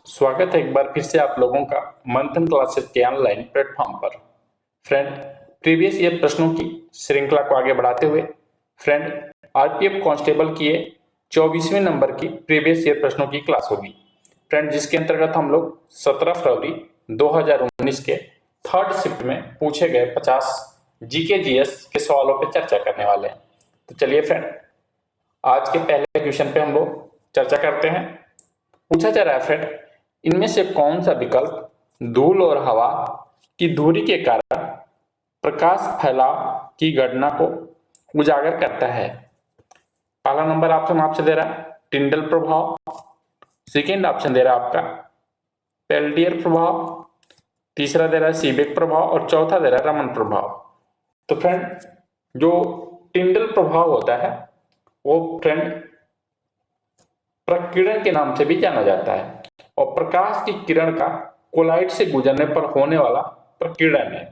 स्वागत है एक बार फिर से आप लोगों का मंथन क्लासेस के ऑनलाइन प्लेटफॉर्म पर। फ्रेंड, प्रीवियस ईयर प्रश्नों की श्रृंखला को आगे बढ़ाते हुए फ्रेंड, आरपीएफ कांस्टेबल की 24वें नंबर की प्रीवियस ईयर प्रश्नों की क्लास होगी फ्रेंड, जिसके अंतर्गत हम लोग 17 फरवरी 2019 के थर्ड शिफ्ट में पूछे गए 50 जीके जीएस के सवालों पर चर्चा करने वाले हैं। तो चलिए फ्रेंड, आज के पहले क्वेश्चन पे हम लोग चर्चा करते हैं। पूछा जा रहा है फ्रेंड, इनमें से कौन सा विकल्प धूल और हवा की दूरी के कारण प्रकाश फैलाव की घटना को उजागर करता है। पहला नंबर ऑप्शन आपसे दे रहा है टिंडल प्रभाव, सेकेंड ऑप्शन दे रहा है आपका पेल्टियर प्रभाव, तीसरा दे रहा है सीबेक प्रभाव और चौथा दे रहा है रमन प्रभाव। तो फ्रेंड, जो टिंडल प्रभाव होता है वो फ्रेंड प्रकीर्णन के नाम से भी जाना जाता है और प्रकाश की किरण का कोलाइड से गुजरने पर होने वाला प्रकीर्णन है।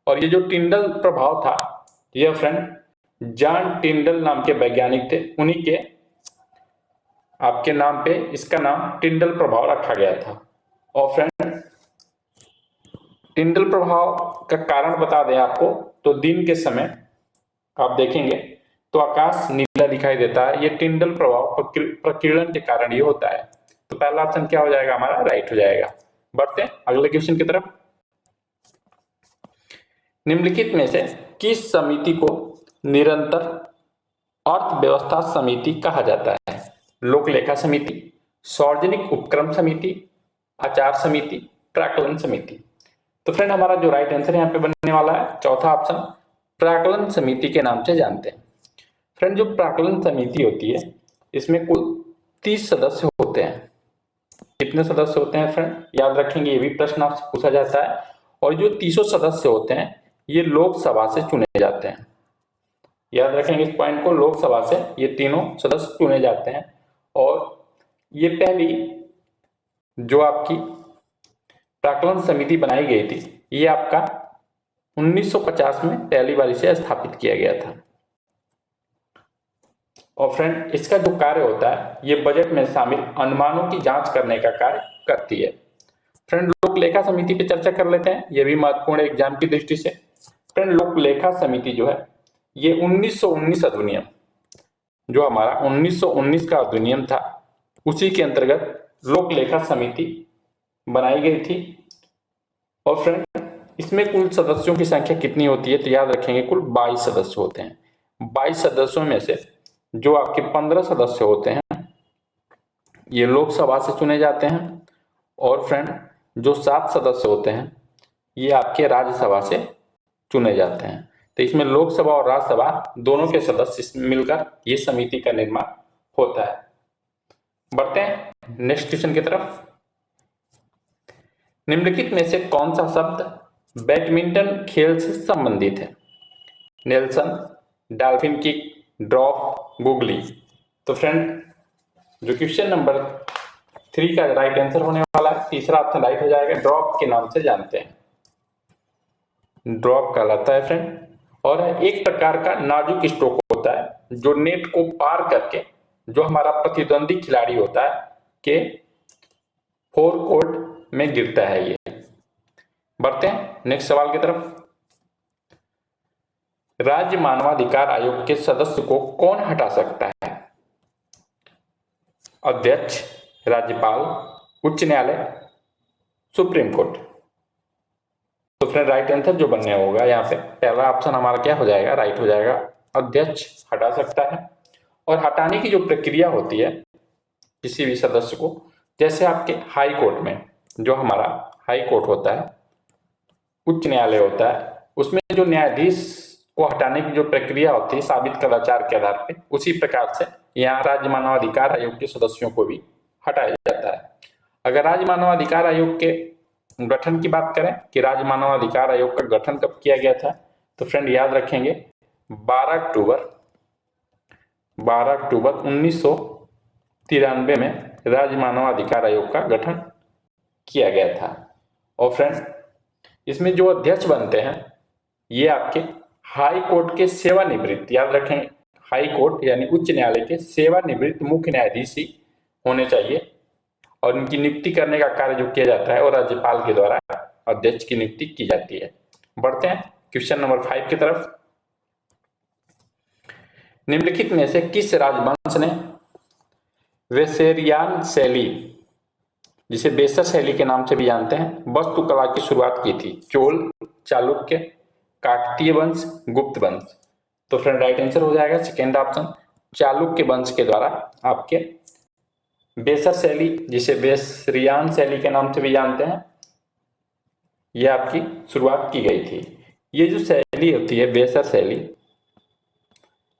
और ये जो टिंडल प्रभाव था, यह फ्रेंड जॉन टिंडल नाम के वैज्ञानिक थे, उन्हीं के आपके नाम पे इसका नाम टिंडल प्रभाव रखा गया था। और फ्रेंड, टिंडल प्रभाव का कारण बता दें आपको, तो दिन के समय आप देखेंगे तो आकाश नीला दिखाई देता है। ये टिंडल प्रभाव प्रकीर्णन के कारण ये होता है। तो पहला ऑप्शन क्या हो जाएगा हमारा? राइट हो जाएगा। बढ़ते हैं अगले क्वेश्चन की तरफ। निम्नलिखित में से किस समिति को निरंतर अर्थव्यवस्था समिति कहा जाता है? लोक लेखा समिति, सार्वजनिक उपक्रम समिति, आचार समिति, प्राक्कलन समिति। तो फ्रेंड, हमारा जो राइट आंसर यहाँ पे बनने वाला है चौथा ऑप्शन, प्राक्कलन समिति के नाम से जानते हैं। फ्रेंड, जो प्राक्कलन समिति होती है इसमें कुल 30 सदस्य होते हैं। कितने सदस्य होते हैं फ्रेंड? याद रखेंगे, ये भी प्रश्न आपसे पूछा जाता है। और जो 30 सदस्य होते हैं ये लोकसभा से चुने जाते हैं। याद रखेंगे इस पॉइंट को, लोकसभा से ये तीनों सदस्य चुने जाते हैं। और ये पहली जो आपकी प्राक्कलन समिति बनाई गई थी, ये आपका 1950 में पहली बार इसे स्थापित किया गया था। और फ्रेंड, इसका जो कार्य होता है ये बजट में शामिल अनुमानों की जांच करने का कार्य करती है। फ्रेंड, लोक लेखा समिति पे चर्चा कर लेते हैं, ये भी महत्वपूर्ण एग्जाम की दृष्टि से। फ्रेंड, लोक लेखा समिति जो है ये 1919 अधिनियम, जो हमारा 1919 का अधिनियम था, उसी के अंतर्गत लोक लेखा समिति बनाई गई थी। और फ्रेंड, इसमें कुल सदस्यों की संख्या कितनी होती है? तो याद रखेंगे कुल 22 सदस्य होते हैं। 22 सदस्यों में से जो आपके 15 सदस्य होते हैं ये लोकसभा से चुने जाते हैं। और फ्रेंड, जो 7 सदस्य होते हैं ये आपके राज्यसभा से चुने जाते हैं। तो इसमें लोकसभा और राज्यसभा दोनों के सदस्य मिलकर ये समिति का निर्माण होता है। बढ़ते हैं नेक्स्ट क्वेश्चन की तरफ। निम्नलिखित में से कौन सा शब्द बैडमिंटन खेल से संबंधित है? Nelson, dolphin kick, drop, googly. तो फ्रेंड, जो क्वेश्चन नंबर 3 का राइट आंसर होने वाला है, तीसरा ऑप्शन राइट हो जाएगा। ड्रॉप के नाम से जानते हैं, ड्रॉप कहलाता है फ्रेंड। और एक प्रकार का नाजुक स्ट्रोक होता है जो नेट को पार करके जो हमारा प्रतिद्वंदी खिलाड़ी होता है के फोर कोर्ट में गिरता है ये। बढ़ते हैं नेक्स्ट सवाल की तरफ। राज्य मानवाधिकार आयोग के सदस्य को कौन हटा सकता है? अध्यक्ष, राज्यपाल, उच्च न्यायालय, सुप्रीम कोर्ट। तो फ्रेंड, राइट आंसर जो बनने होगा यहाँ पे पहला ऑप्शन हमारा क्या हो जाएगा? राइट हो जाएगा। अध्यक्ष हटा सकता है। और हटाने की जो प्रक्रिया होती है किसी भी सदस्य को, जैसे आपके हाई कोर्ट में जो हमारा हाई कोर्ट होता है, उच्च न्यायालय होता है, उसमें जो न्यायाधीश को हटाने की जो प्रक्रिया होती है साबित कदाचार के आधार पे, उसी प्रकार से यहाँ राज्य मानवाधिकार आयोग के सदस्यों को भी हटाया जाता है। अगर राज्य मानवाधिकार आयोग के गठन की बात करें कि राज्य मानवाधिकार आयोग का गठन कब किया गया था, तो फ्रेंड याद रखेंगे 12 अक्टूबर 1993 में राज्य मानवाधिकार आयोग का गठन किया गया था। और फ्रेंड, इसमें जो अध्यक्ष बनते हैं ये आपके हाई कोर्ट के सेवानिवृत्त, याद रखें हाई कोर्ट यानी उच्च न्यायालय के सेवानिवृत्त मुख्य न्यायाधीश ही होने चाहिए। और इनकी नियुक्ति करने का कार्य जो किया जाता है वो राज्यपाल के द्वारा अध्यक्ष की नियुक्ति की जाती है। बढ़ते हैं क्वेश्चन नंबर 5 की तरफ। निम्नलिखित में से किस राजवंश ने वेसेरियान शैली, जिसे बेसर शैली के नाम से भी जानते हैं, वास्तुकला की शुरुआत की थी? चोल, चालुक्य, काकतीय वंश, गुप्त वंश। तो फ्रेंड राइट आंसर हो जाएगा सेकेंड ऑप्शन, चालुक्य वंश के द्वारा आपके बेसर शैली, जिसे बेसरियान शैली के नाम से भी जानते हैं, यह आपकी शुरुआत की गई थी। ये जो शैली होती है बेसर शैली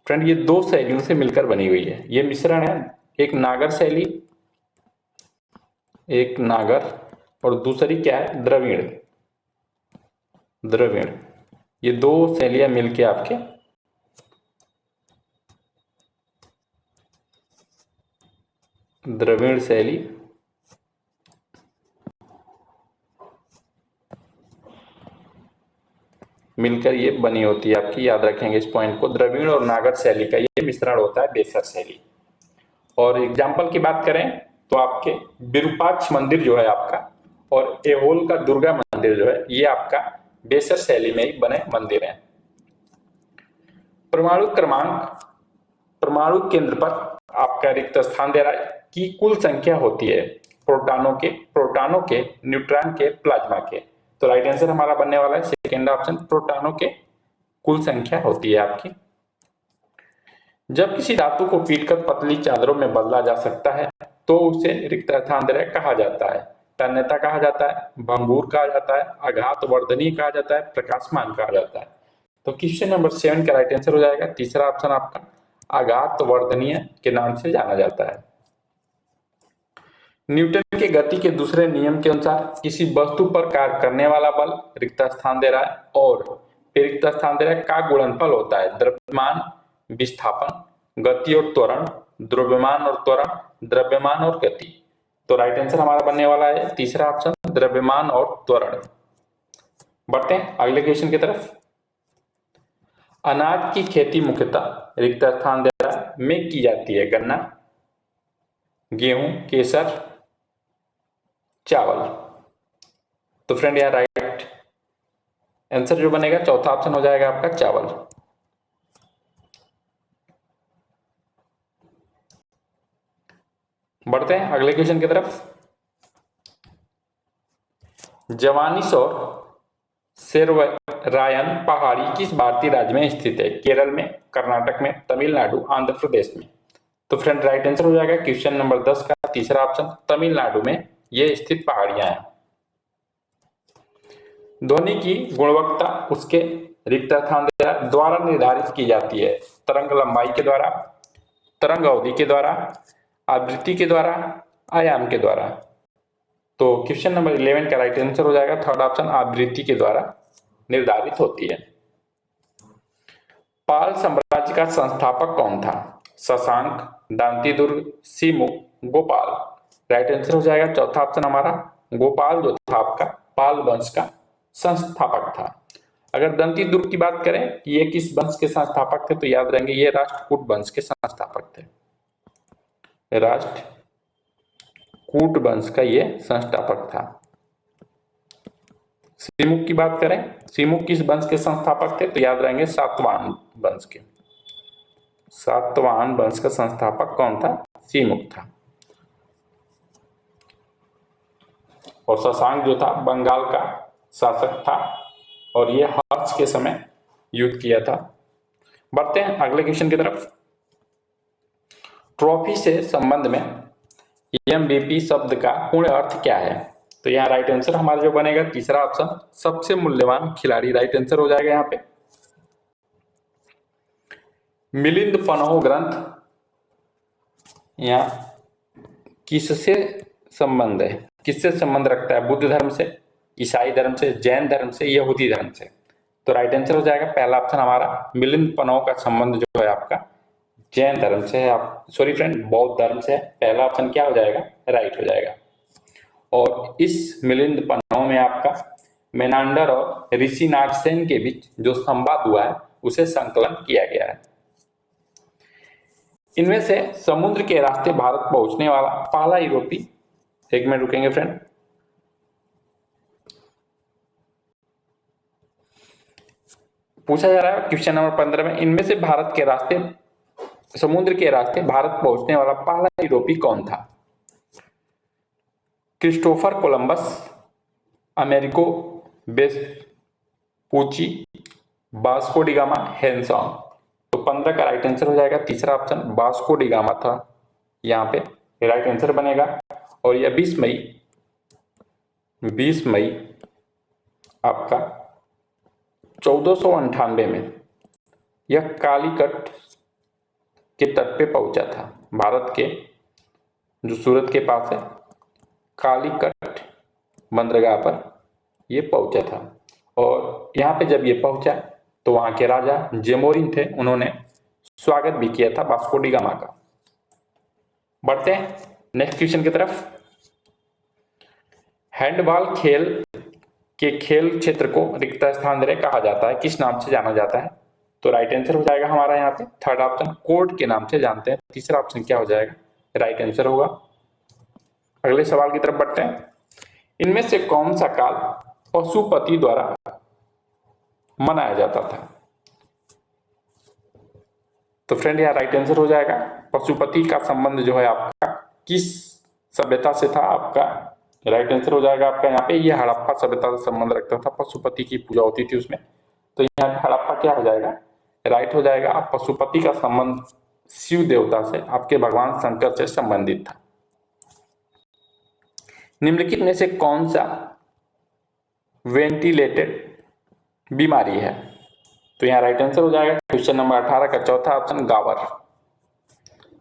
फ्रेंड, ये दो शैलियों से मिलकर बनी हुई है। ये मिश्रण है, एक नागर शैली, एक नागर, और दूसरी क्या है? द्रविड़। द्रविड़, ये दो शैलियां मिलके आपके द्रविड़ शैली मिलकर ये बनी होती है आपकी। याद रखेंगे इस पॉइंट को, द्रविड़ और नागर शैली का ये मिश्रण होता है बेसर शैली। और एग्जाम्पल की बात करें तो आपके विरूपाक्ष मंदिर जो है आपका, और एहोल का दुर्गा मंदिर जो है, ये आपका बेसर शैली में ही बने मंदिर हैं। परमाणु क्रमांक, परमाणु केंद्र पर आपका रिक्त स्थान दे रहा है कि कुल संख्या होती है प्रोटॉनों के, न्यूट्रॉन के, प्लाज्मा के। तो राइट आंसर हमारा बनने वाला है सेकेंड ऑप्शन, प्रोटॉनों के कुल संख्या होती है आपकी। जब किसी धातु को पीटकर पतली चादरों में बदला जा सकता है तो उसे रिक्त स्थान दे रहा है कहा जाता है? तन्यता कहा जाता है, भंगुर कहा जाता है, आघात वर्धनीय कहा जाता है, प्रकाशमान कहा जाता है। तो क्वेश्चन नंबर 7 का राइट आंसर हो जाएगा तीसरा ऑप्शन आपका, आघात वर्धनीय के नाम से जाना जाता है। न्यूटन के गति के दूसरे नियम के अनुसार किसी वस्तु पर कार्य करने वाला बल रिक्त स्थान दे रहा है, और रिक्त स्थान दे रहा है का गुणनफल होता है द्रव्यमान, विस्थापन, गति और त्वरण, द्रव्यमान और त्वरण, द्रव्यमान और गति। तो राइट आंसर हमारा बनने वाला है तीसरा ऑप्शन, द्रव्यमान और त्वरण। बढ़ते हैं अगले क्वेश्चन की तरफ। अनाज की खेती मुख्यतः रिक्त स्थान दे रहा है में की जाती है? गन्ना, गेहूं, केसर, चावल। तो फ्रेंड यहाँ राइट आंसर जो बनेगा चौथा ऑप्शन हो जाएगा आपका, चावल। बढ़ते हैं अगले क्वेश्चन की तरफ। जवानिस और सेरवरायन पहाड़ी किस भारतीय राज्य में स्थित है? केरल में, कर्नाटक में, तमिलनाडु, आंध्र प्रदेश में। तो फ्रेंड राइट आंसर हो जाएगा क्वेश्चन नंबर 10 का तीसरा ऑप्शन, तमिलनाडु में ये स्थित पहाड़ियां हैं। ध्वनि की गुणवत्ता उसके रिक्त स्थान द्वारा निर्धारित की जाती है? तरंग लंबाई के द्वारा, तरंग अवधि के द्वारा, आवृत्ति के द्वारा, आयाम के द्वारा। तो क्वेश्चन नंबर 11 का राइट आंसर हो जाएगा थर्ड ऑप्शन, आवृत्ति के द्वारा निर्धारित होती है। पाल साम्राज्य का संस्थापक कौन था? शशांक, दांतीदुर्ग, सीमुख, गोपाल। राइट आंसर हो जाएगा चौथा ऑप्शन हमारा, गोपाल जो था आपका पाल वंश का संस्थापक था। अगर दंतीदुर्ग की बात करें कि ये किस वंश के संस्थापक थे, तो याद रहेंगे ये राष्ट्रकूट वंश के संस्थापक थे। राष्ट्रकूट वंश का ये संस्थापक था। सीमुख की बात करें, सीमुख किस वंश के संस्थापक थे, तो याद रहेंगे सातवाहन वंश के। सातवाहन वंश का संस्थापक कौन था? सीमुख था। और शशांक जो था बंगाल का शासक था, और ये हर्ष के समय युद्ध किया था। बढ़ते हैं अगले क्वेश्चन की तरफ। ट्रॉफी से संबंध में एमवीपी शब्द का पूर्ण अर्थ क्या है? तो यहाँ राइट आंसर हमारा जो बनेगा तीसरा ऑप्शन, सबसे मूल्यवान खिलाड़ी। राइट आंसर हो जाएगा यहाँ पे। मिलिंद पनोह ग्रंथ यहाँ किससे संबंध है, किससे संबंध रखता है? बुद्ध धर्म से, ईसाई धर्म से, जैन धर्म से, यहूदी धर्म से। तो राइट आंसर हो जाएगा पहला ऑप्शन हमारा, मिलिंद पनोह का संबंध जो है आपका जैन धर्म से है, आप सॉरी फ्रेंड बौद्ध धर्म से है। पहला ऑप्शन क्या हो जाएगा? राइट हो जाएगा। और इस मिलिंद पनोह में आपका मेनांडर और ऋषि नागसेन के बीच जो संवाद हुआ है उसे संकलन किया गया है। इनमें से समुद्र के रास्ते भारत पहुंचने वाला पहला यूरोपीय 1 मिनट रुकेंगे फ्रेंड। पूछा जा रहा है क्वेश्चन नंबर 15 में, इनमें से भारत के रास्ते समुद्र के रास्ते भारत पहुंचने वाला पहला यूरोपी कौन था? Christopher Columbus, Amerigo Vespucci, Vasco da Gama, Hiuen Tsang. तो 15 का राइट आंसर हो जाएगा तीसरा ऑप्शन वास्को डी गामा था, यहाँ पे राइट आंसर बनेगा। और यह 20 मई आपका 1498 में यह कालीकट के तट पे पहुंचा था। भारत के जो सूरत के पास है कालीकट बंदरगाह पर ये पहुंचा था। और यहाँ पे जब ये पहुंचा तो वहां के राजा जेमोरिन थे, उन्होंने स्वागत भी किया था वास्को डी गामा का। बढ़ते हैं नेक्स्ट क्वेश्चन की तरफ। हैंडबॉल खेल के खेल क्षेत्र को रिक्त स्थान कहा जाता है, किस नाम से जाना जाता है? तो राइट आंसर हो जाएगा हमारा यहाँ पे थर्ड ऑप्शन कोर्ट के नाम से जानते हैं। तीसरा ऑप्शन क्या हो जाएगा? राइट आंसर होगा। अगले सवाल की तरफ बढ़ते हैं। इनमें से कौन सा काल पशुपति द्वारा मनाया जाता था? तो फ्रेंड यहाँ राइट आंसर हो जाएगा पशुपति का संबंध जो है आपका किस सभ्यता से था? आपका राइट आंसर हो जाएगा आपका यहाँ पे ये हड़प्पा सभ्यता से संबंध रखता था, पशुपति की पूजा होती थी उसमें। तो यहाँ पे हड़प्पा क्या हो जाएगा? राइट हो जाएगा। आप पशुपति का संबंध शिव देवता से, आपके भगवान शंकर से संबंधित था। निम्नलिखित में से कौन सा वेंटिलेटेड बीमारी है? तो यहाँ राइट आंसर हो जाएगा क्वेश्चन नंबर 18 का चौथा ऑप्शन गावर।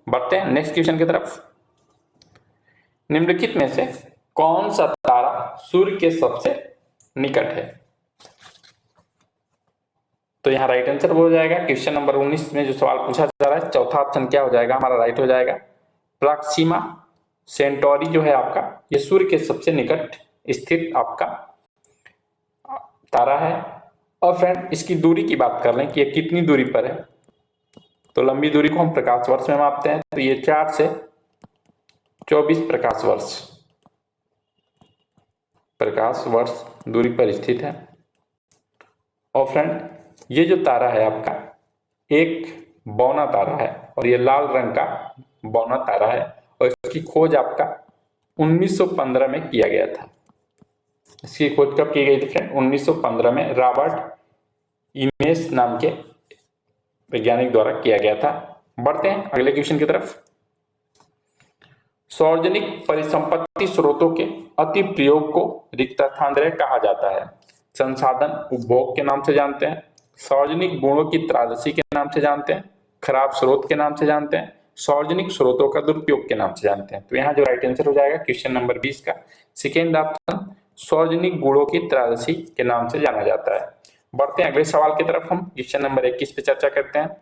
बढ़ते हैं नेक्स्ट क्वेश्चन की तरफ। निम्नलिखित में से कौन सा तारा सूर्य के सबसे निकट है? तो यहाँ राइट आंसर हो जाएगा क्वेश्चन नंबर 19 में जो सवाल पूछा जा रहा है चौथा ऑप्शन क्या हो जाएगा हमारा? राइट हो जाएगा प्रोक्सिमा सेंटोरी जो है आपका ये सूर्य के सबसे निकट स्थित आपका तारा है। और फ्रेंड इसकी दूरी की बात कर लें कि ये कितनी दूरी पर है, तो लंबी दूरी को हम प्रकाश वर्ष में मापते हैं। तो ये 4 से 24 प्रकाश वर्ष दूरी पर स्थित है। और फ्रेंड ये जो तारा है आपका एक बौना तारा है और ये लाल रंग का बौना तारा है और इसकी खोज आपका 1915 में किया गया था। इसकी खोज कब की गई थी फ्रेंड? 1915 में रॉबर्ट इमेस नाम के वैज्ञानिक द्वारा किया गया था। बढ़ते हैं अगले क्वेश्चन की तरफ। सार्वजनिक परिसंपत्ति स्रोतों के अति प्रयोग को रिक्त स्थान कहा जाता है। संसाधन उपभोग के नाम से जानते हैं, सार्वजनिक गुणों की त्रासदी के नाम से जानते हैं, खराब स्रोत के नाम से जानते हैं, सार्वजनिक स्रोतों का दुरुपयोग के नाम से जानते हैं। तो यहाँ जो राइट आंसर हो जाएगा क्वेश्चन नंबर 20 का सेकेंड ऑप्शन सार्वजनिक गुणों की त्रासदी के नाम से जाना जाता है। बढ़ते हैं अगले सवाल की तरफ। हम क्वेश्चन नंबर 21 पे चर्चा करते हैं।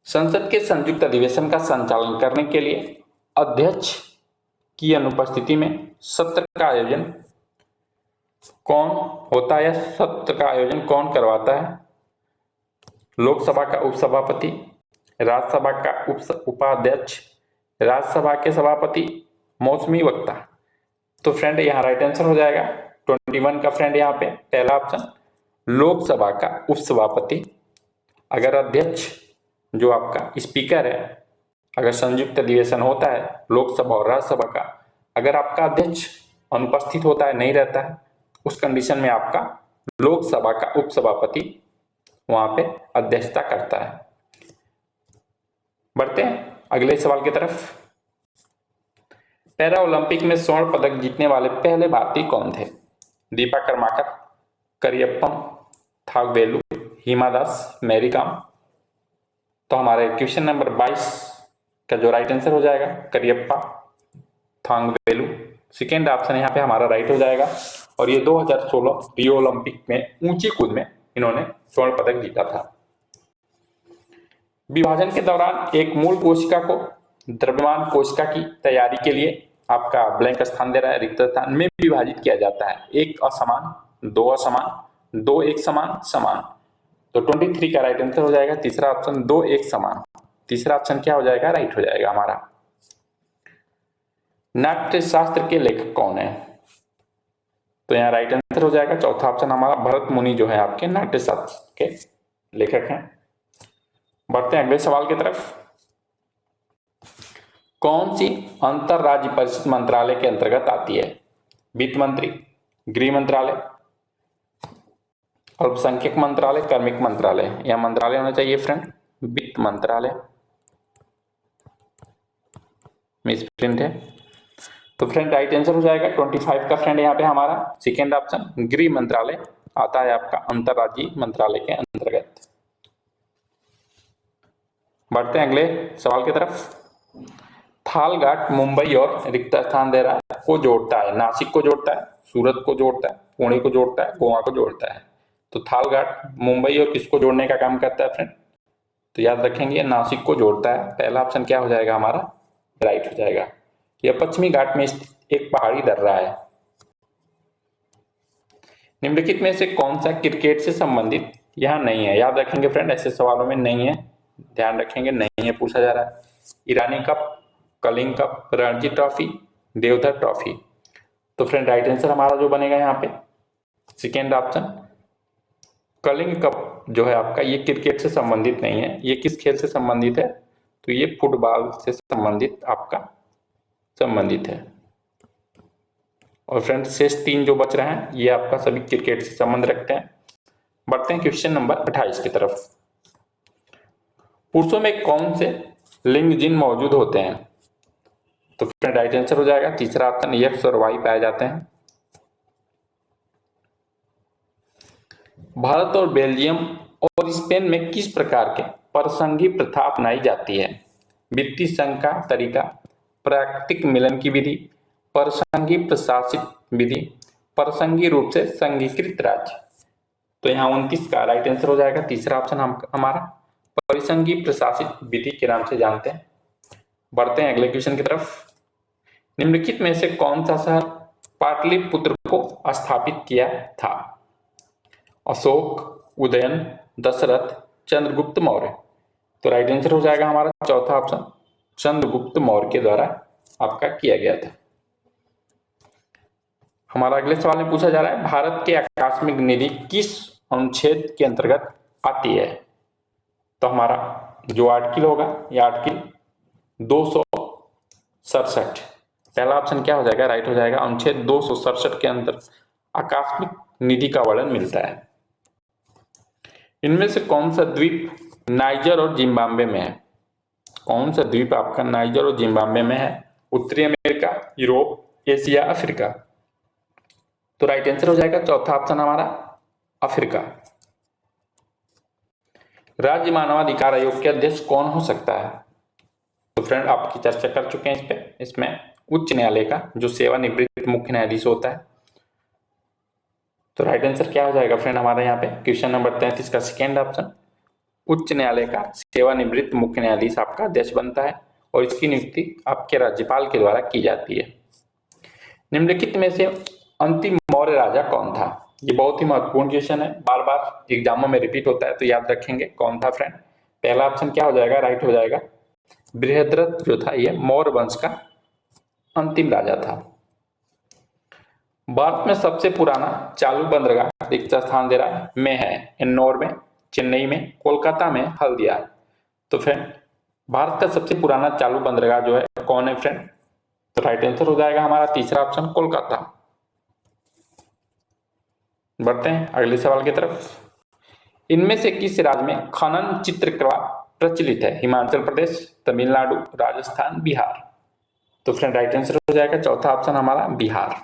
संसद के संयुक्त अधिवेशन का संचालन करने के लिए अध्यक्ष की अनुपस्थिति में सत्र का आयोजन कौन होता है? सत्र का आयोजन कौन करवाता है? लोकसभा का उपसभापति, राज्यसभा का उपाध्यक्ष, राज्यसभा के सभापति, मौसमी वक्ता। तो फ्रेंड यहाँ राइट आंसर हो जाएगा 21 का फ्रेंड यहाँ पे पहला ऑप्शन लोकसभा का उपसभापति। अगर अध्यक्ष जो आपका स्पीकर है, अगर संयुक्त अधिवेशन होता है लोकसभा और राज्यसभा का, अगर आपका अध्यक्ष अनुपस्थित होता है, नहीं रहता है, उस कंडीशन में आपका लोकसभा का उपसभापति वहां पे अध्यक्षता करता है। बढ़ते हैं अगले सवाल की तरफ। पैरा ओलंपिक में स्वर्ण पदक जीतने वाले पहले भारतीय कौन थे? Deepa Karmakar, करियप्पम, थागवेलु, Hima Das, Mary com. तो हमारे क्वेश्चन नंबर 22 का जो राइट आंसर हो जाएगा करियप्पा थांगवेलु, सेकेंड ऑप्शन यहाँ पे हमारा राइट हो जाएगा। और ये 2016 रियो ओलंपिक में ऊंची कूद में इन्होंने स्वर्ण पदक जीता था। विभाजन के दौरान एक मूल कोशिका को द्रव्यमान कोशिका की तैयारी के लिए आपका ब्लैंक स्थान दे रहा है, रिक्त स्थान में विभाजित किया जाता है। एक असमान, दो असमान, दो एक समान, समान। तो 23 का राइट आंसर हो जाएगा तीसरा ऑप्शन दो एक समान। तीसरा ऑप्शन क्या हो जाएगा? राइट हो जाएगा हमारा। नाट्य शास्त्र के लेखक कौन है? तो यहाँ राइट आंसर हो जाएगा चौथा ऑप्शन हमारा भरत मुनि जो है आपके नाट्य शास्त्र के लेखक हैं। बढ़ते हैं अगले सवाल की तरफ। कौन सी अंतर राज्य परिषद मंत्रालय के अंतर्गत आती है? वित्त मंत्री, गृह मंत्रालय, अल्पसंख्यक मंत्रालय, कार्मिक मंत्रालय। यह मंत्रालय होना चाहिए फ्रेंड वित्त मंत्रालय, मिसप्रिंट है। तो फ्रेंड राइट आंसर हो जाएगा 25 का फ्रेंड यहाँ पे हमारा सेकेंड ऑप्शन गृह मंत्रालय आता है आपका अंतरराज्यीय मंत्रालय के अंतर्गत। बढ़ते हैं अगले सवाल की तरफ। थालघाट मुंबई और रिक्त स्थान दे रहा है को जोड़ता है, नासिक को जोड़ता है, सूरत को जोड़ता है, पुणे को जोड़ता है, गोवा को जोड़ता है। तो थालघाट मुंबई और किसको जोड़ने का काम करता है फ्रेंड? तो याद रखेंगे नासिक को जोड़ता है। पहला ऑप्शन क्या हो जाएगा हमारा? राइट हो जाएगा। यह पश्चिमी घाट में स्थित एक पहाड़ी दर्रा है। निम्नलिखित में से कौन सा क्रिकेट से संबंधित यहाँ नहीं है? याद रखेंगे फ्रेंड ऐसे सवालों में नहीं है, ध्यान रखेंगे नहीं है पूछा जा रहा है। Irani cup, Kalinga cup, Ranji trophy, Deodhar trophy. तो फ्रेंड राइट आंसर हमारा जो बनेगा यहाँ पे सेकेंड ऑप्शन कलिंग कप जो है आपका ये क्रिकेट से संबंधित नहीं है। ये किस खेल से संबंधित है? तो ये फुटबॉल से संबंधित आपका संबंधित है। और फ्रेंड शेष 3 जो बच रहे हैं ये आपका सभी क्रिकेट से संबंध रखते हैं। बढ़ते हैं क्वेश्चन नंबर 28 की तरफ। पुरुषों में कौन से लिंग जिन मौजूद होते हैं? तो फ्रेंड राइट आंसर हो जाएगा तीसरा ऑप्शन एक्स और वाई पाए जाते हैं। भारत और बेल्जियम और स्पेन में किस प्रकार के परसंगी प्रथा अपनाई जाती है? वित्तीय संघ का तरीका, प्राकृतिक मिलन की विधि, परसंगी प्रशासित विधि, परसंगी रूप से संघीकृत राज्य। तो यहाँ 29 का राइट आंसर हो जाएगा तीसरा ऑप्शन हमारा परिसंघी प्रशासित विधि के नाम से जानते हैं। बढ़ते हैं अगले क्वेश्चन की तरफ। निम्नलिखित में से कौन सा शहर पाटलिपुत्र को स्थापित किया था? अशोक, उदयन, दशरथ, चंद्रगुप्त मौर्य। तो राइट आंसर हो जाएगा हमारा चौथा ऑप्शन चंद्रगुप्त मौर्य के द्वारा आपका किया गया था। हमारा अगले सवाल में पूछा जा रहा है भारत के आकस्मिक निधि किस अनुच्छेद के अंतर्गत आती है? तो हमारा जो आर्टिकल होगा ये आर्टिकल 267। पहला ऑप्शन क्या हो जाएगा? राइट हो जाएगा अनुच्छेद 267 के अंतर आकस्मिक निधि का वर्णन मिलता है। इनमें से कौन सा द्वीप नाइजर और जिम्बाब्वे में है? कौन सा द्वीप आपका नाइजर और जिम्बाब्वे में है? उत्तरी अमेरिका, यूरोप, एशिया, अफ्रीका। तो राइट आंसर हो जाएगा चौथा ऑप्शन हमारा अफ्रीका। राज्य मानवाधिकार आयोग के अध्यक्ष कौन हो सकता है? तो फ्रेंड आपकी चर्चा कर चुके हैं इस पे। इसमें उच्च न्यायालय का जो सेवानिवृत्त मुख्य न्यायाधीश होता है। तो राइट आंसर क्या हो जाएगा फ्रेंड हमारे यहाँ पे क्वेश्चन नंबर 33 का सेकेंड ऑप्शन उच्च न्यायालय का सेवानिवृत्त मुख्य न्यायाधीश आपका अध्यक्ष बनता है और इसकी नियुक्ति आपके राज्यपाल के द्वारा की जाती है। निम्नलिखित में से अंतिम मौर्य राजा कौन था? ये बहुत ही महत्वपूर्ण क्वेश्चन है, बार बार एग्जामों में रिपीट होता है, तो याद रखेंगे कौन था फ्रेंड। पहला ऑप्शन क्या हो जाएगा? राइट हो जाएगा बृहद्रथ जो था ये मौर्य वंश का अंतिम राजा था। भारत में सबसे पुराना चालू बंदरगाह रिक्त स्थान दे रहा है में है इंदौर में, चेन्नई में, कोलकाता में, हल्दिया। तो फ्रेंड भारत का सबसे पुराना चालू बंदरगाह जो है कौन है फ्रेंड? तो राइट आंसर हो जाएगा हमारा तीसरा ऑप्शन कोलकाता। बढ़ते हैं अगले सवाल की तरफ। इनमें से किस राज्य में खनन चित्रकला प्रचलित है? हिमाचल प्रदेश, तमिलनाडु, राजस्थान, बिहार। तो फ्रेंड राइट आंसर हो जाएगा चौथा ऑप्शन हमारा बिहार।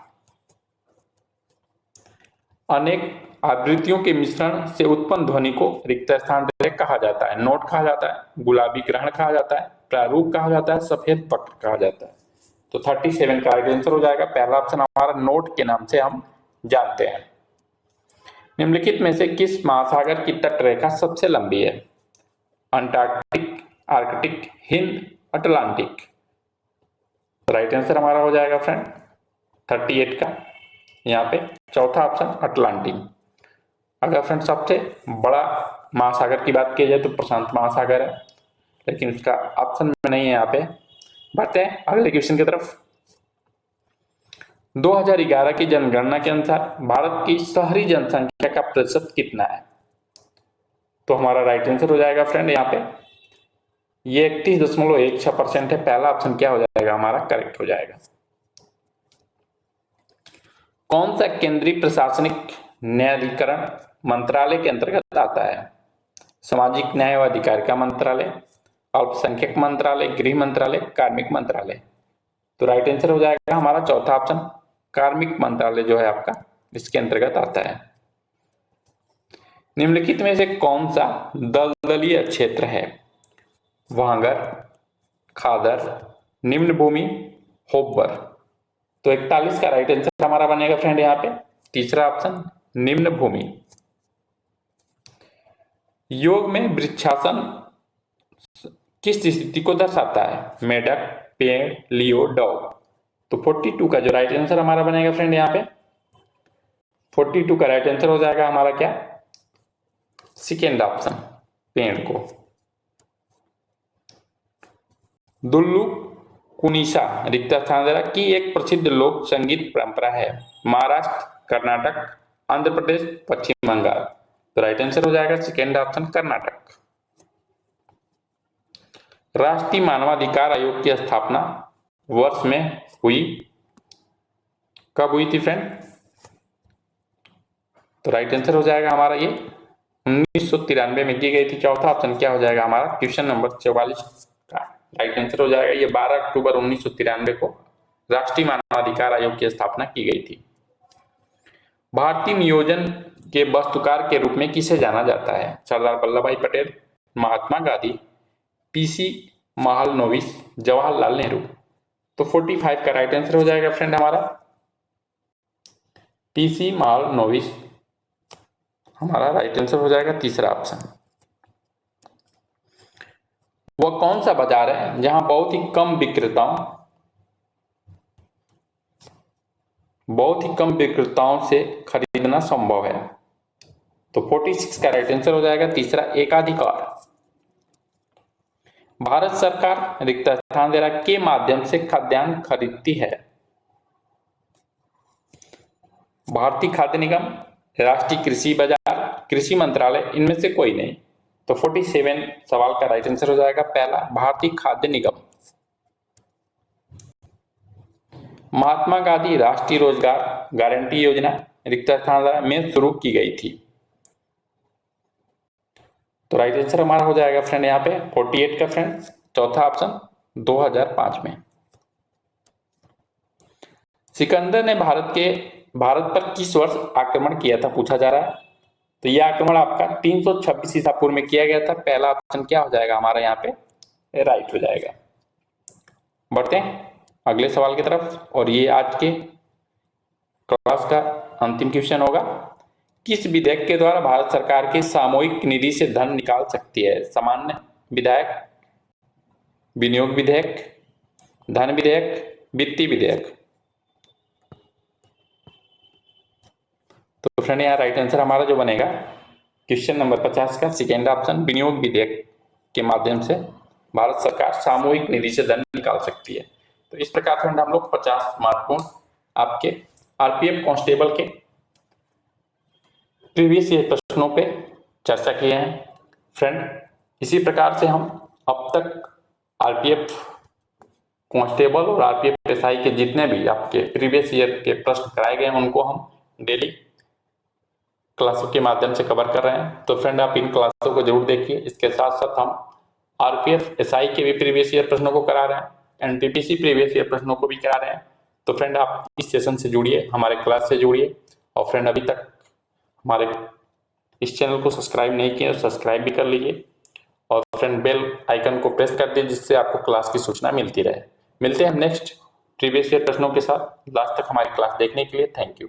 अनेक आवृत्तियों के मिश्रण से उत्पन्न ध्वनि को रिक्त स्थान कहा जाता है। नोट कहा जाता है, गुलाबी ग्रहण कहा जाता है, प्रारूप कहा जाता है, सफेद वक्र कहा जाता है। तो 37 का राइट आंसर हो जाएगा पहला ऑप्शन हमारा नोट के नाम से हम जानते हैं। निम्नलिखित में से किस महासागर की तटरेखा सबसे लंबी है? Antarctic, Arctic, Hind, Atlantic. Right answer हमारा हो जाएगा फ्रेंड 38 का यहाँ पे चौथा ऑप्शन अटलांटिक। अगर फ्रेंड सबसे बड़ा महासागर की बात की जाए तो प्रशांत महासागर है, लेकिन उसका ऑप्शन में नहीं है यहाँ पे। बढ़ते हैं अगले क्वेश्चन की तरफ। 2011 की जनगणना के अनुसार भारत की शहरी जनसंख्या का प्रतिशत कितना है? तो हमारा राइट आंसर हो जाएगा फ्रेंड यहाँ पे ये 31.16% है। पहला ऑप्शन क्या हो जाएगा हमारा करेक्ट हो जाएगा। कौन सा केंद्रीय प्रशासनिक न्यायाधिकरण मंत्रालय के अंतर्गत आता है? सामाजिक न्याय व अधिकारिता मंत्रालय, अल्पसंख्यक मंत्रालय, गृह मंत्रालय, कार्मिक मंत्रालय। तो राइट आंसर हो जाएगा हमारा चौथा ऑप्शन कार्मिक मंत्रालय जो है आपका इसके अंतर्गत आता है। निम्नलिखित में से कौन सा दलदलीय क्षेत्र है? वांगर, खादर, निम्न भूमि, होब्बर। तो 41 का राइट आंसर हमारा बनेगा फ्रेंड यहाँ पे तीसरा ऑप्शन निम्न भूमि। योग में वृक्षासन किस स्थिति को दर्शाता है? मेढक, पेड़, लियो, डॉग। तो 42 का जो राइट आंसर हमारा बनेगा फ्रेंड यहाँ पे 42 का राइट आंसर हो जाएगा हमारा क्या सेकेंड ऑप्शन पेड़ को। दुल्लू कुनीसा रिक्त स्थान की एक प्रसिद्ध लोक संगीत परंपरा है। महाराष्ट्र, कर्नाटक, आंध्र प्रदेश, पश्चिम बंगाल। तो राइट आंसर हो जाएगा सेकेंड ऑप्शन कर्नाटक। राष्ट्रीय मानवाधिकार आयोग की स्थापना वर्ष में हुई, कब हुई थी फ्रेंड? तो राइट आंसर हो जाएगा हमारा ये 1993 में की गई थी। चौथा ऑप्शन क्या हो जाएगा हमारा क्वेश्चन नंबर 44 का राइट आंसर हो जाएगा ये 12 अक्टूबर 1993 को राष्ट्रीय मानवाधिकार आयोग की स्थापना की गई थी। भारतीय नियोजन के वास्तुकार के रूप में किसे जाना जाता है? सरदार वल्लभ भाई पटेल, महात्मा गांधी, पीसी महालनोबिस, जवाहरलाल नेहरू। तो 45 का राइट आंसर हो जाएगा फ्रेंड हमारा पीसी महालनोबिस हमारा राइट आंसर हो जाएगा तीसरा ऑप्शन। वह कौन सा बाजार है जहां बहुत ही कम विक्रेताओं से खरीदना संभव है? तो 46 का राइट आंसर हो जाएगा तीसरा एकाधिकार। भारत सरकार रिक्त स्थान दे रहा के माध्यम से खाद्यान्न खरीदती है? भारतीय खाद्य निगम, राष्ट्रीय कृषि बाजार, कृषि मंत्रालय, इनमें से कोई नहीं। तो 47 सवाल का राइट आंसर हो जाएगा पहला भारतीय खाद्य निगम। महात्मा गांधी राष्ट्रीय रोजगार गारंटी योजना रिक्त स्थान में शुरू की गई थी। तो राइट आंसर हमारा हो जाएगा फ्रेंड यहाँ पे 48 का फ्रेंड चौथा ऑप्शन 2005 में। सिकंदर ने भारत पर किस वर्ष आक्रमण किया था पूछा जा रहा है। तो यह आक्रमण आपका 326 ईसा पूर्व में किया गया था। पहला ऑप्शन क्या हो जाएगा हमारा यहाँ पे राइट हो जाएगा। बढ़ते हैं अगले सवाल की तरफ और ये आज के क्लास का अंतिम क्वेश्चन होगा। किस विधेयक के द्वारा भारत सरकार की सामूहिक निधि से धन निकाल सकती है? सामान्य विधेयक, विनियोग विधेयक, धन विधेयक, वित्तीय विधेयक। तो फ्रेंड यहाँ राइट आंसर हमारा जो बनेगा क्वेश्चन नंबर 50 का सेकेंड ऑप्शन विनियोग विधेयक के माध्यम से भारत सरकार सामूहिक निधि से धन निकाल सकती है। तो इस प्रकार फ्रेंड हम लोग 50 महत्वपूर्ण आपके आरपीएफ कांस्टेबल के प्रीवियस ईयर प्रश्नों पे चर्चा किए हैं फ्रेंड। इसी प्रकार से हम अब तक आरपीएफ कांस्टेबल और आरपीएफ एसआई के जितने भी आपके प्रीवियस ईयर के प्रश्न कराए गए हैं उनको हम डेली क्लासों के माध्यम से कवर कर रहे हैं। तो फ्रेंड आप इन क्लासों को जरूर देखिए। इसके साथ साथ हम आरपीएफ एसआई के भी प्रीवियस ईयर प्रश्नों को करा रहे हैं, एनटीपीसी प्रीवियस ईयर प्रश्नों को भी करा रहे हैं। तो फ्रेंड आप इस सेशन से जुड़िए, हमारे क्लास से जुड़िए। और फ्रेंड अभी तक हमारे इस चैनल को सब्सक्राइब नहीं किया तो सब्सक्राइब भी कर लीजिए और फ्रेंड बेल आइकन को प्रेस कर दीजिए जिससे आपको क्लास की सूचना मिलती रहे। मिलते हैं हम नेक्स्ट प्रीवियस ईयर प्रश्नों के साथ। लास्ट तक हमारी क्लास देखने के लिए थैंक यू।